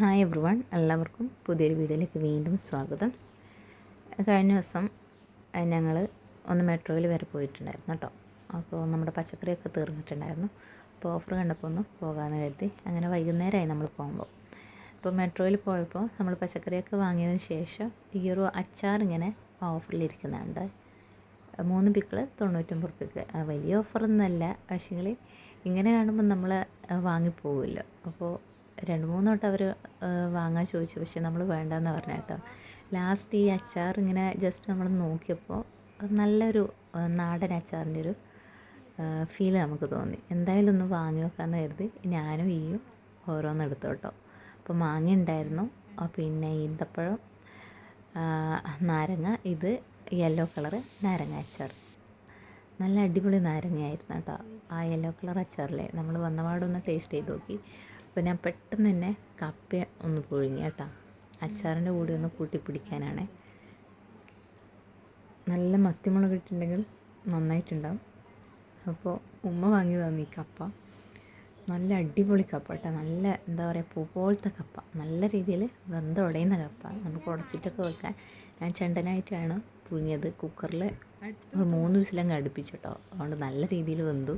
Hi everyone, എല്ലാവർക്കും പുതിയൊരു വീഡിയോയിലേക്ക് വീണ്ടും സ്വാഗതം. കഴിഞ്ഞ ദിവസം ഞങ്ങൾ ഒന്ന് മെട്രോയിൽ വരെ പോയിട്ടുണ്ടായിരുന്നു കേട്ടോ. അപ്പോൾ നമ്മുടെ പച്ചക്കറിയൊക്കെ തീർന്നിട്ടുണ്ടായിരുന്നു. അപ്പോൾ ഓഫർ കണ്ടപ്പോൾ ഒന്ന് പോകാമെന്ന് കരുതി. അങ്ങനെ വൈകുന്നേരമായി നമ്മൾ പോകുമ്പോൾ. അപ്പോൾ മെട്രോയിൽ പോയപ്പോൾ നമ്മൾ പച്ചക്കറിയൊക്കെ വാങ്ങിയതിന് ശേഷം ഈ ഒരു അച്ചാർ ഇങ്ങനെ ഓഫറിലിരിക്കുന്നുണ്ട്. 3 പിക്കിൾ 99 റുപ്യക്ക്. വലിയ ഓഫറൊന്നുമല്ല, പക്ഷേങ്കിൽ ഇങ്ങനെ കാണുമ്പോൾ നമ്മൾ വാങ്ങിപ്പോകുമല്ലോ. അപ്പോൾ 2-3 വട്ടം അവർ വാങ്ങാൻ ചോദിച്ചു, പക്ഷെ നമ്മൾ വേണ്ടെന്ന് പറഞ്ഞു കേട്ടോ. ലാസ്റ്റ് ഈ അച്ചാർ ഇങ്ങനെ ജസ്റ്റ് നമ്മൾ നോക്കിയപ്പോൾ നല്ലൊരു നാടൻ അച്ചാറിൻ്റെ ഒരു ഫീൽ നമുക്ക് തോന്നി. എന്തായാലും ഒന്ന് വാങ്ങി വെക്കാമെന്ന് കരുതി ഞാനും ഈയും ഓരോന്ന് എടുത്തു കേട്ടോ. അപ്പോൾ മാങ്ങ ഉണ്ടായിരുന്നു, പിന്നെ ഈന്തപ്പഴം, നാരങ്ങ, ഇത് യെല്ലോ കളറ് നാരങ്ങ അച്ചാർ. നല്ല അടിപൊളി നാരങ്ങയായിരുന്നു കേട്ടോ. ആ യെല്ലോ കളർ അച്ചാറിലെ നമ്മൾ വന്നപാടൊന്ന് ടേസ്റ്റ് ചെയ്ത് നോക്കി. അപ്പോൾ ഞാൻ പെട്ടെന്ന് തന്നെ കപ്പ ഒന്ന് പുഴുങ്ങി കേട്ടോ, അച്ചാറിൻ്റെ കൂടെ ഒന്ന് കൂട്ടി പിടിക്കാനാണ്. നല്ല മത്തിമുളക് ഇട്ടുണ്ടെങ്കിൽ നന്നായിട്ടുണ്ടാവും. അപ്പോൾ ഉമ്മ വാങ്ങി തന്നു ഈ കപ്പ. നല്ല അടിപൊളി കപ്പ കേട്ടോ. നല്ല എന്താ പറയുക, പൂ പോലത്തെ കപ്പ, നല്ല രീതിയിൽ വെന്തുടയുന്ന കപ്പ. നമുക്ക് ഉടച്ചിട്ടൊക്കെ വെക്കാൻ. ഞാൻ ചെണ്ടനായിട്ടാണ് പുഴുങ്ങിയത്. കുക്കറിൽ ഒരു 3 വിസിലങ്ങ് അടുപ്പിച്ചു കേട്ടോ. അതുകൊണ്ട് നല്ല രീതിയിൽ വെന്തു.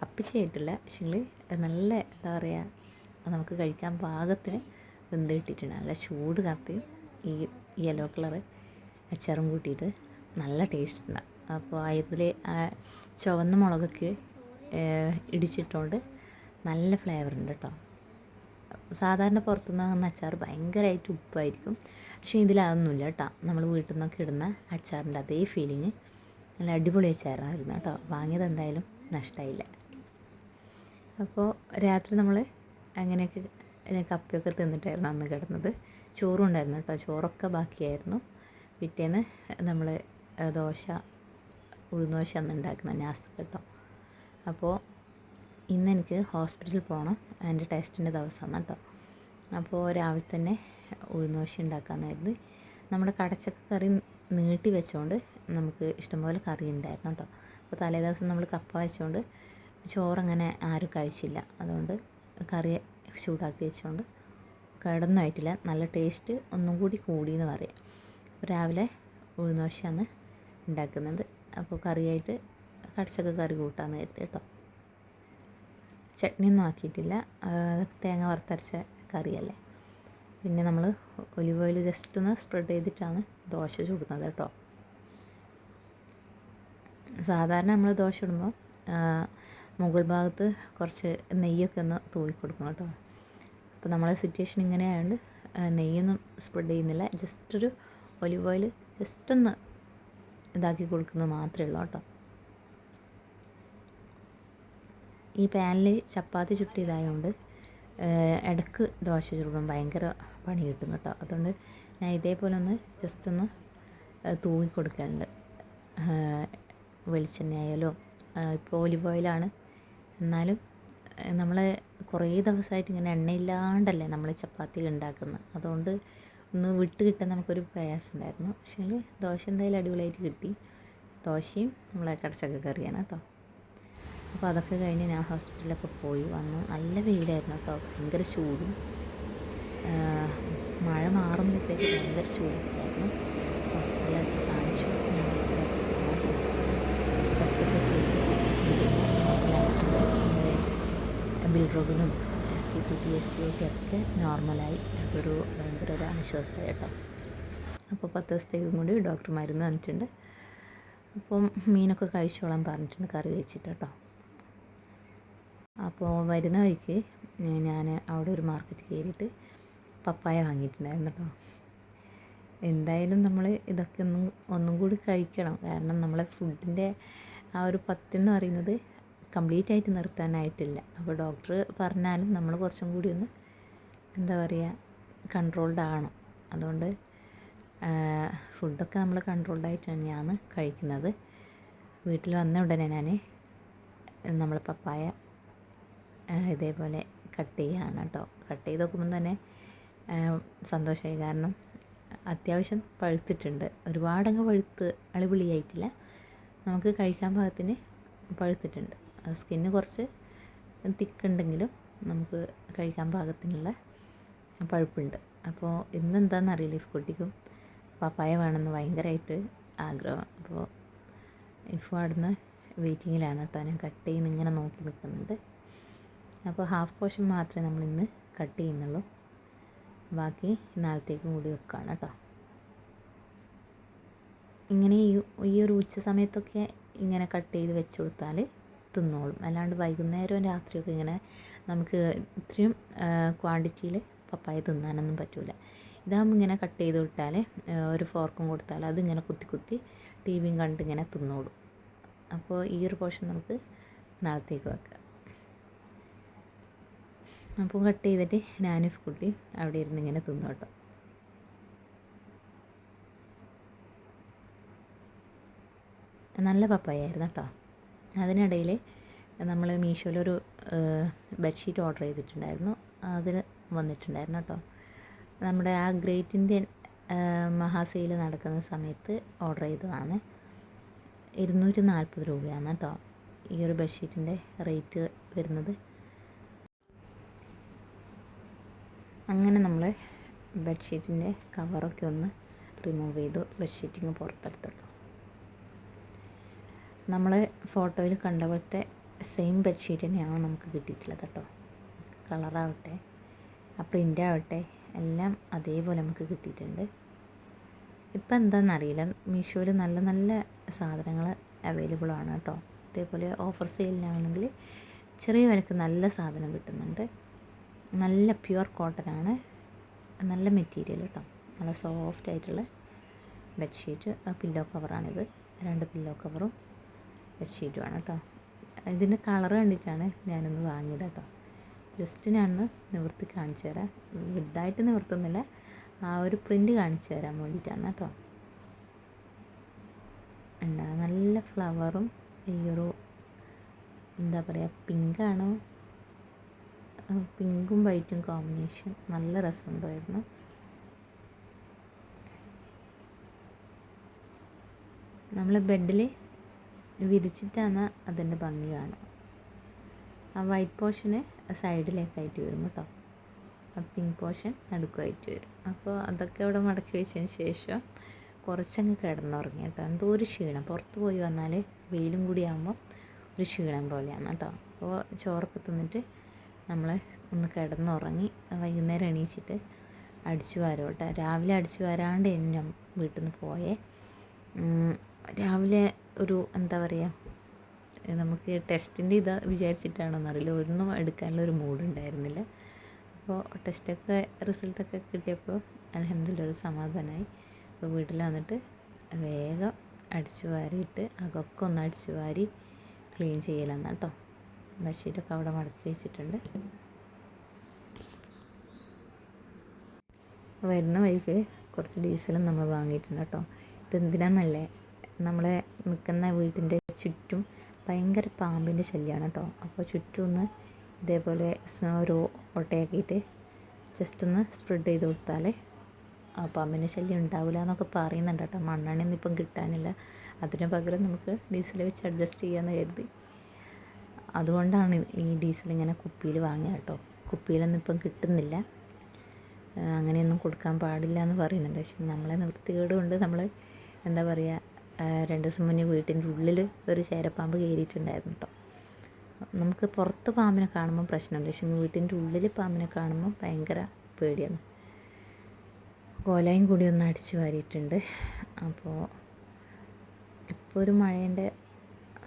അപ്പിച്ചായിട്ടില്ല, പക്ഷേങ്കിൽ നല്ല എന്താ പറയുക, നമുക്ക് കഴിക്കാൻ പാകത്തിന് വെന്ത് കിട്ടിയിട്ടുണ്ട്. നല്ല ചൂട് കപ്പയും ഈ യെല്ലോ കളറ് അച്ചാറും കൂട്ടിയിട്ട് നല്ല ടേസ്റ്റ് ഉണ്ടാകും. അപ്പോൾ അതിൽ ചുവന്ന മുളകൊക്കെ ഇടിച്ചിട്ടുകൊണ്ട് നല്ല ഫ്ലേവർ ഉണ്ട് കേട്ടോ. സാധാരണ പുറത്തുനിന്ന് വാങ്ങുന്ന അച്ചാർ ഭയങ്കരമായിട്ട് ഉപ്പായിരിക്കും, പക്ഷേ ഇതിലതൊന്നുമില്ല കേട്ടോ. നമ്മൾ വീട്ടിൽ നിന്നൊക്കെ ഇടുന്ന അച്ചാറിൻ്റെ അതേ ഫീലിങ്. നല്ല അടിപൊളി അച്ചാറായിരുന്നു കേട്ടോ. വാങ്ങിയത് എന്തായാലും നഷ്ടമായില്ല. അപ്പോൾ രാത്രി നമ്മൾ അങ്ങനെയൊക്കെ കപ്പയൊക്കെ തിന്നിട്ടായിരുന്നു അന്ന് കിടന്നത്. ചോറും ഉണ്ടായിരുന്നു കേട്ടോ. ചോറൊക്കെ ബാക്കിയായിരുന്നു. പിറ്റേന്ന് നമ്മൾ ദോശ, ഉഴുന്നുദോശ അന്ന് ഉണ്ടാക്കുന്ന നാസ്ത കേട്ടോ. അപ്പോൾ ഇന്ന് എനിക്ക് ഹോസ്പിറ്റലിൽ പോകണം, എൻ്റെ ടെസ്റ്റിൻ്റെ ദിവസമാണ് കേട്ടോ. അപ്പോൾ രാവിലെ തന്നെ ഉഴുന്നുദോശ ഉണ്ടാക്കാമെന്നായിരുന്നു. നമ്മുടെ കടച്ചക്ക കറി നീട്ടി വെച്ചുകൊണ്ട് നമുക്ക് ഇഷ്ടംപോലെ കറി ഉണ്ടായിരുന്നു കേട്ടോ. അപ്പോൾ തലേ ദിവസം നമ്മൾ കപ്പ വെച്ചുകൊണ്ട് ചോറങ്ങനെ ആരും കഴിച്ചില്ല. അതുകൊണ്ട് കറി ചൂടാക്കി വെച്ചുകൊണ്ട് കിടന്നായിട്ടില്ല. നല്ല ടേസ്റ്റ് ഒന്നും കൂടി കൂടിയെന്ന് പറയാം. രാവിലെ ഉഴുന്നുദോശയാണ് ഉണ്ടാക്കുന്നത്. അപ്പോൾ കറിയായിട്ട് കടച്ചക്ക കറി കൂട്ടാമെന്ന് കരുതി കേട്ടോ. ചട്നിയൊന്നും ആക്കിയിട്ടില്ല, തേങ്ങ വറുത്തരച്ച കറിയല്ലേ. പിന്നെ നമ്മൾ ഒലിവ് ഓയിൽ ജസ്റ്റ് ഒന്ന് സ്പ്രെഡ് ചെയ്തിട്ടാണ് ദോശ ചുടുന്നത് കേട്ടോ. സാധാരണ നമ്മൾ ദോശ ഇടുമ്പോൾ മുകൾ ഭാഗത്ത് കുറച്ച് നെയ്യൊക്കെ ഒന്ന് തൂവി കൊടുക്കും കേട്ടോ. അപ്പോൾ നമ്മളെ സിറ്റുവേഷൻ ഇങ്ങനെ ആയതുകൊണ്ട് നെയ്യൊന്നും സ്പ്രെഡ് ചെയ്യുന്നില്ല. ജസ്റ്റ് ഒരു ഒലിവ് ഓയിൽ ജസ്റ്റ് ഒന്ന് ഇതാക്കി കൊടുക്കുന്നത് മാത്രമേ ഉള്ളൂ കേട്ടോ. ഈ പാനിൽ ചപ്പാത്തി ചുട്ടിയതായതുകൊണ്ട് ഇടയ്ക്ക് ദോശ ചുടുമ്പം ഭയങ്കര പണി കിട്ടും കേട്ടോ. അതുകൊണ്ട് ഞാൻ ഇതേപോലെ ഒന്ന് ജസ്റ്റ് ഒന്ന് തൂവി കൊടുക്കലുണ്ട്. വെളിച്ചെണ്ണ ആയാലോ, ഇപ്പോൾ ഒലിവ് ഓയിലാണ്, എന്നാലും നമ്മൾ കുറേ ദിവസമായിട്ട് ഇങ്ങനെ എണ്ണയില്ലാണ്ടല്ലേ നമ്മൾ ചപ്പാത്തി ഉണ്ടാക്കുന്നത്. അതുകൊണ്ട് ഒന്ന് വിട്ട് കിട്ടാൻ നമുക്കൊരു പ്രയാസം ഉണ്ടായിരുന്നു. പക്ഷേ ദോശ എന്തായാലും അടിപൊളിയായിട്ട് കിട്ടി. ദോശയും നമ്മളെ കടച്ചക്ക കറിയാണ് കേട്ടോ. അപ്പോൾ അതൊക്കെ കഴിഞ്ഞ് ഞാൻ ഹോസ്പിറ്റലിലൊക്കെ പോയി വന്നു. നല്ല വെയിലായിരുന്നു കേട്ടോ, ഭയങ്കര ചൂടും. മഴ മാറുമ്പോഴത്തേക്ക് ഭയങ്കര ചൂടായിരുന്നു. ഹോസ്പിറ്റലിലൊക്കെ കാണിച്ചു, ടെസ്റ്റൊക്കെ ചെയ്തു. ബിൽറോബിനും SGPT SGOT ഒക്കെ നോർമലായി. അതൊരു ഭയങ്കര ഒരു ആശ്വാസമായി കേട്ടോ. അപ്പോൾ 10 ദിവസത്തേക്കും കൂടി ഡോക്ടർ മരുന്ന് തന്നിട്ടുണ്ട്. അപ്പം മീനൊക്കെ കഴിച്ചോളാൻ പറഞ്ഞിട്ടുണ്ട്, കറി വെച്ചിട്ട് കേട്ടോ. അപ്പോൾ വരുന്ന വഴിക്ക് ഞാൻ അവിടെ ഒരു മാർക്കറ്റ് കയറിയിട്ട് പപ്പായ വാങ്ങിയിട്ടുണ്ടായിരുന്നു കേട്ടോ. എന്തായാലും നമ്മൾ ഇതൊക്കെ ഒന്നും കൂടി കഴിക്കണം. കാരണം നമ്മളെ ഫുഡിൻ്റെ ആ ഒരു പത്തെന്ന് പറയുന്നത് കംപ്ലീറ്റ് ആയിട്ട് നിർത്താനായിട്ടില്ല. അപ്പോൾ ഡോക്ടർ പറഞ്ഞാലും നമ്മൾ കുറച്ചും കൂടി ഒന്ന് എന്താ പറയുക, കൺട്രോൾഡ് ആണ്. അതുകൊണ്ട് ഫുഡൊക്കെ നമ്മൾ കൺട്രോൾഡ് ആയിട്ട് തന്നെയാണ് കഴിക്കുന്നത്. വീട്ടിൽ വന്ന ഉടനെ ഞാൻ നമ്മൾ പപ്പായ ഇതേപോലെ കട്ട് ചെയ്യുകയാണ് കേട്ടോ. കട്ട് ചെയ്ത് നോക്കുമ്പം തന്നെ സന്തോഷമായി. കാരണം അത്യാവശ്യം പഴുത്തിട്ടുണ്ട്. ഒരുപാടങ്ങ് പഴുത്ത് അടിപൊളിയായിട്ടില്ല, നമുക്ക് കഴിക്കാൻ പാകത്തിന് പഴുത്തിട്ടുണ്ട്. സ്കിന്ന് കുറച്ച് തിക്കുണ്ടെങ്കിലും നമുക്ക് കഴിക്കാൻ പാകത്തിനുള്ള പഴുപ്പുണ്ട്. അപ്പോൾ ഇന്നെന്താണെന്നറിയില്ല, ഇഫ് കുട്ടിക്കും പപ്പായ വേണമെന്ന് ഭയങ്കരമായിട്ട് ആഗ്രഹം. അപ്പോൾ ഇപ്പോൾ അവിടുന്ന് വെയിറ്റിങ്ങിലാണ് കേട്ടോ. ഞാൻ കട്ട് ചെയ്യുന്ന ഇങ്ങനെ നോക്കി നിൽക്കുന്നുണ്ട്. അപ്പോൾ ഹാഫ് പോർഷൻ മാത്രമേ നമ്മളിന്ന് കട്ട് ചെയ്യുന്നുള്ളൂ, ബാക്കി നാളത്തേക്കും കൂടി വെക്കുകയാണ് കേട്ടോ. ഇങ്ങനെ ഈ ഒരു ഉച്ച സമയത്തൊക്കെ ഇങ്ങനെ കട്ട് ചെയ്ത് വെച്ച് കൊടുത്താൽ തിന്നോളും. അല്ലാണ്ട് വൈകുന്നേരവും രാത്രിയൊക്കെ ഇങ്ങനെ നമുക്ക് ഇത്രയും ക്വാണ്ടിറ്റിയിൽ പപ്പായ തിന്നാനൊന്നും പറ്റില്ല. ഇതാകുമ്പോൾ ഇങ്ങനെ കട്ട് ചെയ്ത് വിട്ടാൽ ഒരു ഫോർക്കും കൊടുത്താൽ അതിങ്ങനെ കുത്തി കുത്തി ടി വിയും കണ്ട് ഇങ്ങനെ തിന്നോളും. അപ്പോൾ ഈ ഒരു പോർഷൻ നമുക്ക് നാളത്തേക്ക് വെക്കാം. അപ്പോൾ കട്ട് ചെയ്തിട്ട് ഞാനും കുട്ടി അവിടെ ഇരുന്ന് ഇങ്ങനെ തിന്നു കേട്ടോ. നല്ല പപ്പായായിരുന്നു കേട്ടോ. അതിനിടയിൽ നമ്മൾ മീഷോയിലൊരു ബെഡ്ഷീറ്റ് ഓർഡർ ചെയ്തിട്ടുണ്ടായിരുന്നു. അതിൽ വന്നിട്ടുണ്ടായിരുന്നു കേട്ടോ. നമ്മുടെ ആ ഗ്രേറ്റ് ഇന്ത്യൻ മഹാസെയിൽ നടക്കുന്ന സമയത്ത് ഓർഡർ ചെയ്തതാണ്. 240 രൂപയാണ് കേട്ടോ ഈ ഒരു ബെഡ്ഷീറ്റിൻ്റെ റേറ്റ് വരുന്നത്. അങ്ങനെ നമ്മൾ ബെഡ്ഷീറ്റിൻ്റെ കവറൊക്കെ ഒന്ന് റിമൂവ് ചെയ്തു, ബെഡ്ഷീറ്റിങ് പുറത്തെടുത്തു. നമ്മൾ ഫോട്ടോയിൽ കണ്ട പോലത്തെ സെയിം ബെഡ്ഷീറ്റ് തന്നെയാണ് നമുക്ക് കിട്ടിയിട്ടുള്ളത് കേട്ടോ. കളറാവട്ടെ ആ പ്രിൻ്റ് ആവട്ടെ എല്ലാം അതേപോലെ നമുക്ക് കിട്ടിയിട്ടുണ്ട്. ഇപ്പം എന്താണെന്നറിയില്ല, മീഷോയിൽ നല്ല നല്ല സാധനങ്ങൾ അവൈലബിൾ ആണ് കേട്ടോ. അതേപോലെ ഓഫർ സെയിലിനാണെങ്കിൽ ചെറിയ വിലക്ക് നല്ല സാധനം കിട്ടുന്നുണ്ട്. നല്ല പ്യുവർ കോട്ടനാണ്, നല്ല മെറ്റീരിയൽ കേട്ടോ. നല്ല സോഫ്റ്റ് ആയിട്ടുള്ള ബെഡ്ഷീറ്റ്. പില്ലോ കവറാണിത്, 2 പില്ലോ കവറും ബെഡ്ഷീറ്റുമാണ് കേട്ടോ. ഇതിൻ്റെ കളർ കണ്ടിട്ടാണ് ഞാനൊന്ന് വാങ്ങിയത് കേട്ടോ. ജസ്റ്റ് ഞാനൊന്ന് നിവർത്തി കാണിച്ചു തരാം. വലുതായിട്ട് നിവർത്തുന്നില്ല, ആ ഒരു പ്രിൻ്റ് കാണിച്ചു തരാൻ വേണ്ടിയിട്ടാണ് കേട്ടോ. ഉണ്ടാ നല്ല ഫ്ലവറും ഈ ഒരു എന്താ പറയുക, പിങ്കാണോ, പിങ്കും വൈറ്റും കോമ്പിനേഷൻ നല്ല രസമുണ്ടായിരുന്നു. നമ്മൾ ബെഡിൽ വിരിച്ചിട്ടാണ് അതിൻ്റെ ഭംഗി കാണുക. ആ വൈറ്റ് പോർഷന് സൈഡിലേക്കായിട്ട് വരും കേട്ടോ, ആ പിങ്ക് പോർഷൻ നടുക്കുമായിട്ട് വരും. അപ്പോൾ അതൊക്കെ അവിടെ മടക്കി വെച്ചതിന് ശേഷം കുറച്ചങ്ങ് കിടന്നുറങ്ങി കേട്ടോ. എന്തോ ഒരു ക്ഷീണം, പുറത്ത് പോയി വന്നാൽ വെയിലും കൂടി ആകുമ്പോൾ ഒരു ക്ഷീണം പോലെയാണ് കേട്ടോ. അപ്പോൾ ചോറൊക്കെ തിന്നിട്ട് നമ്മൾ ഒന്ന് കിടന്നുറങ്ങി. വൈകുന്നേരം എണീച്ചിട്ട് അടിച്ചു വാരും കേട്ടോ. രാവിലെ അടിച്ചു വരാണ്ട് ഞാൻ വീട്ടിൽ നിന്ന് പോയേ. രാവിലെ ഒരു എന്താ പറയുക, നമുക്ക് ടെസ്റ്റിൻ്റെ ഇത് വിചാരിച്ചിട്ടാണോന്നറിയില്ല, ഒന്നും എടുക്കാനുള്ള ഒരു മൂഡ് ഉണ്ടായിരുന്നില്ല. അപ്പോൾ ടെസ്റ്റൊക്കെ റിസൾട്ടൊക്കെ കിട്ടിയപ്പോൾ അൽഹംദുലില്ലാ ഒരു സമാധാനമായി. അപ്പോൾ വീട്ടിൽ വന്നിട്ട് വേഗം അടിച്ചു വാരിയിട്ട് അകൊക്കെ ഒന്ന് അടിച്ചു വാരി ക്ലീൻ ചെയ്യലാണ് കേട്ടോ. ബെഡ്ഷീറ്റൊക്കെ അവിടെ മടക്കി വെച്ചിട്ടുണ്ട്. വരുന്ന വഴിക്ക് കുറച്ച് ഡീസലും നമ്മൾ വാങ്ങിയിട്ടുണ്ട് കേട്ടോ. ഇതെന്തിനാന്നല്ലേ, നമ്മളെ നിൽക്കുന്ന വീട്ടിൻ്റെ ചുറ്റും ഭയങ്കര പാമ്പിൻ്റെ ശല്യമാണ് കേട്ടോ. അപ്പോൾ ചുറ്റും ഒന്ന് ഇതേപോലെ ഒരു ഓട്ടയാക്കിയിട്ട് ജസ്റ്റ് ഒന്ന് സ്പ്രെഡ് ചെയ്ത് കൊടുത്താൽ ആ പാമ്പിൻ്റെ ശല്യം ഉണ്ടാവില്ല എന്നൊക്കെ പറയുന്നുണ്ട് കേട്ടോ. മണ്ണെണ്ണയൊന്നും ഇപ്പം കിട്ടാനില്ല, അതിന് പകരം നമുക്ക് ഡീസൽ വെച്ച് അഡ്ജസ്റ്റ് ചെയ്യാമെന്ന് കരുതി. അതുകൊണ്ടാണ് ഈ ഡീസൽ ഇങ്ങനെ കുപ്പിയിൽ വാങ്ങിയ കേട്ടോ. കുപ്പിയിലൊന്നും ഇപ്പം കിട്ടുന്നില്ല, അങ്ങനെയൊന്നും കൊടുക്കാൻ പാടില്ല എന്ന് പറയുന്നുണ്ട്. പക്ഷെ നമ്മളെ നിർത്തികേട് കൊണ്ട് നമ്മൾ എന്താ പറയുക, 2 ദിവസം മുന്നേ വീട്ടിൻ്റെ ഉള്ളിൽ ഒരു ചേരപ്പാമ്പ് കയറിയിട്ടുണ്ടായിരുന്നു കേട്ടോ. നമുക്ക് പുറത്ത് പാമ്പിനെ കാണുമ്പോൾ പ്രശ്നമില്ല, പക്ഷെ വീട്ടിൻ്റെ ഉള്ളിൽ പാമ്പിനെ കാണുമ്പോൾ ഭയങ്കര പേടിയാണ്. കോലയും കൂടി ഒന്ന് അടിച്ചു വാരിയിട്ടുണ്ട്. അപ്പോൾ ഇപ്പോൾ ഒരു മഴേൻ്റെ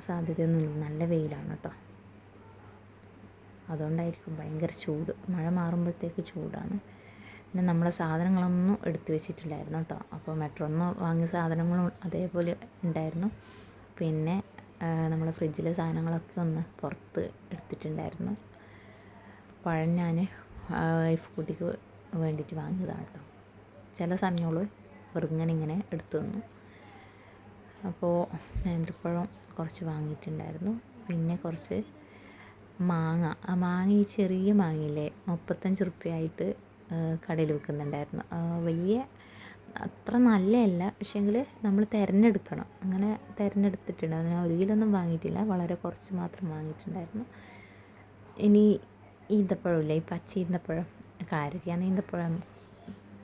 സാധ്യതയൊന്നും, നല്ല വെയിലാണ് കേട്ടോ. അതുകൊണ്ടായിരിക്കും ഭയങ്കര ചൂട്, മഴ മാറുമ്പോഴത്തേക്ക് ചൂടാണ്. പിന്നെ നമ്മളെ സാധനങ്ങളൊന്നും എടുത്തു വെച്ചിട്ടില്ലായിരുന്നു കേട്ടോ. അപ്പോൾ മെട്രോന്ന് വാങ്ങിയ സാധനങ്ങളും അതേപോലെ ഉണ്ടായിരുന്നു. പിന്നെ നമ്മൾ ഫ്രിഡ്ജിലെ സാധനങ്ങളൊക്കെ ഒന്ന് പുറത്ത് എടുത്തിട്ടുണ്ടായിരുന്നു. പഴം ഞാൻ വൈഫ് കുട്ടിക്ക് വേണ്ടിയിട്ട് വാങ്ങിയതാണ് കേട്ടോ. ചില സമയങ്ങൾ വെറുങ്ങനെ എടുത്തു തന്നു. അപ്പോൾ നേന്ത്രപ്പഴം കുറച്ച് വാങ്ങിയിട്ടുണ്ടായിരുന്നു. പിന്നെ കുറച്ച് മാങ്ങ, ആ മാങ്ങ ഈ ചെറിയ മാങ്ങയില്ലേ 35 റുപ്യയായിട്ട് കടയിൽ വിൽക്കുന്നുണ്ടായിരുന്നു. വലിയ അത്ര നല്ലതല്ല, പക്ഷേങ്കിൽ നമ്മൾ തിരഞ്ഞെടുക്കണം. അങ്ങനെ തിരഞ്ഞെടുത്തിട്ടുണ്ട്. അതിന് 1 കിലോ ഒന്നും വാങ്ങിയിട്ടില്ല, വളരെ കുറച്ച് മാത്രം വാങ്ങിയിട്ടുണ്ടായിരുന്നു. ഇനി ഈന്തപ്പഴമില്ല, ഈ പച്ച ഈന്തപ്പഴം കാരക്ക ഈന്തപ്പഴം,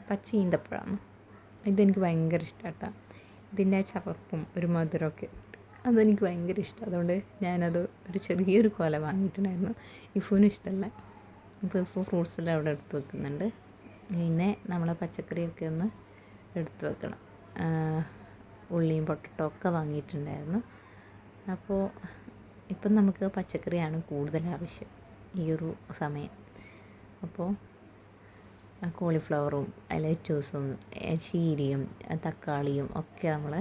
പച്ച ഈന്തപ്പഴം, ഇതെനിക്ക് ഭയങ്കര ഇഷ്ടമാട്ടോ. ഇതിൻ്റെ ആ ചവർപ്പും ഒരു മധുരമൊക്കെ അതെനിക്ക് ഭയങ്കര ഇഷ്ടം. അതുകൊണ്ട് ഞാനത് ഒരു ചെറിയൊരു കൊല വാങ്ങിയിട്ടുണ്ടായിരുന്നു. ഇഫുവിനും ഇഷ്ടമല്ല. അപ്പോൾ ഇപ്പോൾ ഫ്രൂട്ട്സെല്ലാം അവിടെ എടുത്ത് വെക്കുന്നുണ്ട്. പിന്നെ നമ്മളെ പച്ചക്കറിയൊക്കെ ഒന്ന് എടുത്ത് വെക്കണം. ഉള്ളിയും പൊട്ടറ്റോ ഒക്കെ വാങ്ങിയിട്ടുണ്ടായിരുന്നു. അപ്പോൾ ഇപ്പം നമുക്ക് പച്ചക്കറിയാണ് കൂടുതൽ ആവശ്യം ഈ ഒരു സമയം. അപ്പോൾ കോളിഫ്ലവറും ലെറ്റൂസും ചീരയും തക്കാളിയും ഒക്കെ നമ്മൾ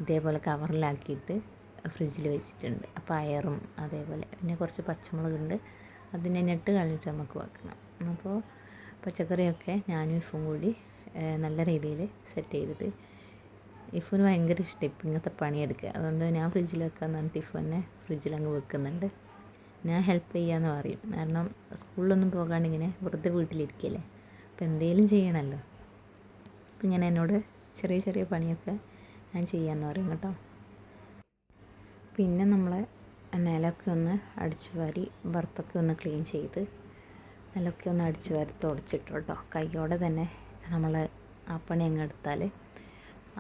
ഇതേപോലെ കവറിലാക്കിയിട്ട് ഫ്രിഡ്ജിൽ വെച്ചിട്ടുണ്ട്. പയറും അതേപോലെ. പിന്നെ കുറച്ച് പച്ചമുളകുണ്ട്, അതിനെ നെട്ട് കളഞ്ഞിട്ട് നമുക്ക് വെക്കണം. അപ്പോൾ പച്ചക്കറിയൊക്കെ ഞാനും ഇഫും കൂടി നല്ല രീതിയിൽ സെറ്റ് ചെയ്തിട്ട്, ഇഫുവിന് ഭയങ്കര ഇഷ്ടം ഇപ്പം ഇങ്ങനത്തെ പണിയെടുക്കുക. അതുകൊണ്ട് ഞാൻ ഫ്രിഡ്ജിൽ വെക്കാമെന്ന് പറഞ്ഞിട്ട് ഇഫു തന്നെ ഫ്രിഡ്ജിലങ്ങ് വെക്കുന്നുണ്ട്. ഞാൻ ഹെൽപ്പ് ചെയ്യാമെന്ന് പറയും. കാരണം സ്കൂളിലൊന്നും പോകാണ്ട് ഇങ്ങനെ വെറുതെ വീട്ടിലിരിക്കല്ലേ, അപ്പോൾ എന്തെങ്കിലും ചെയ്യണമല്ലോ. അപ്പം ഇങ്ങനെ എന്നോട് ചെറിയ ചെറിയ പണിയൊക്കെ ഞാൻ ചെയ്യാമെന്ന് പറയും കേട്ടോ. പിന്നെ നമ്മളെ നിലമൊക്കെ ഒന്ന് അടിച്ചു വാരി ബർത്തൊക്കെ ഒന്ന് ക്ലീൻ ചെയ്ത് നിലമൊക്കെ ഒന്ന് അടിച്ചു വാരി തുടച്ചിട്ടു കേട്ടോ. കൈയോടെ തന്നെ നമ്മൾ ആ പണി അങ്ങ് എടുത്താൽ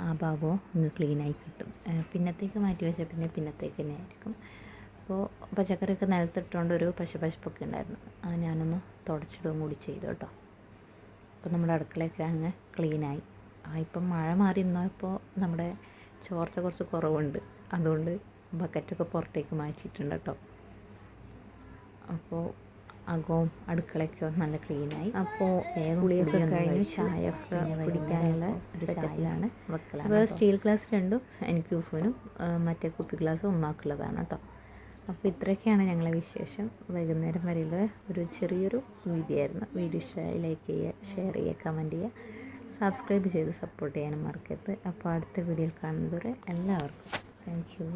ആ ഭാഗവും ഒന്ന് ക്ലീനായി കിട്ടും. പിന്നത്തേക്ക് മാറ്റി വെച്ചാൽ പിന്നെ പിന്നത്തേക്ക് തന്നെ ആയിരിക്കും. അപ്പോൾ പച്ചക്കറിയൊക്കെ നിലത്തിട്ടുകൊണ്ട് ഒരു പശപ്പൊക്കെ ഉണ്ടായിരുന്നു, അത് ഞാനൊന്ന് തുടച്ചിടുകയും കൂടി ചെയ്തു കേട്ടോ. അപ്പോൾ നമ്മുടെ അടുക്കളയൊക്കെ അങ്ങ് ക്ലീനായി. ഇപ്പം മഴ മാറി നിന്നപ്പോൾ നമ്മുടെ ചോർച്ച കുറച്ച് കുറവുണ്ട്. അതുകൊണ്ട് ബക്കറ്റൊക്കെ പുറത്തേക്ക് മാറ്റിയിട്ടുണ്ട് കേട്ടോ. അപ്പോൾ അകവും അടുക്കളയൊക്കെ നല്ല ക്ലീനായി. അപ്പോൾ കുളിയൊക്കെ കഴിഞ്ഞ് ചായയൊക്കെ കുടിക്കാനുള്ള ഒരു സെറ്റപ്പിലാണ് വെക്കലാണ്. അപ്പോൾ സ്റ്റീൽ ഗ്ലാസ് രണ്ടും എനിക്ക് ഉഫുവിനും മറ്റേ കുപ്പി ഗ്ലാസ് ഉമ്മാക്കുള്ളതാണ് കേട്ടോ. അപ്പോൾ ഇത്രയൊക്കെയാണ് ഞങ്ങളെ വിശേഷം. വൈകുന്നേരം വരെയുള്ള ഒരു ചെറിയൊരു വീഡിയോ ആയിരുന്നു. വീഡിയോ ഇഷ്ടമായി ലൈക്ക് ചെയ്യുക, ഷെയർ ചെയ്യുക, കമൻറ്റ് ചെയ്യുക, സബ്സ്ക്രൈബ് ചെയ്ത് സപ്പോർട്ട് ചെയ്യാനും മറക്കരുത്. അപ്പോൾ അടുത്ത വീഡിയോയിൽ കാണുന്നതുവരെ എല്ലാവർക്കും താങ്ക് യു.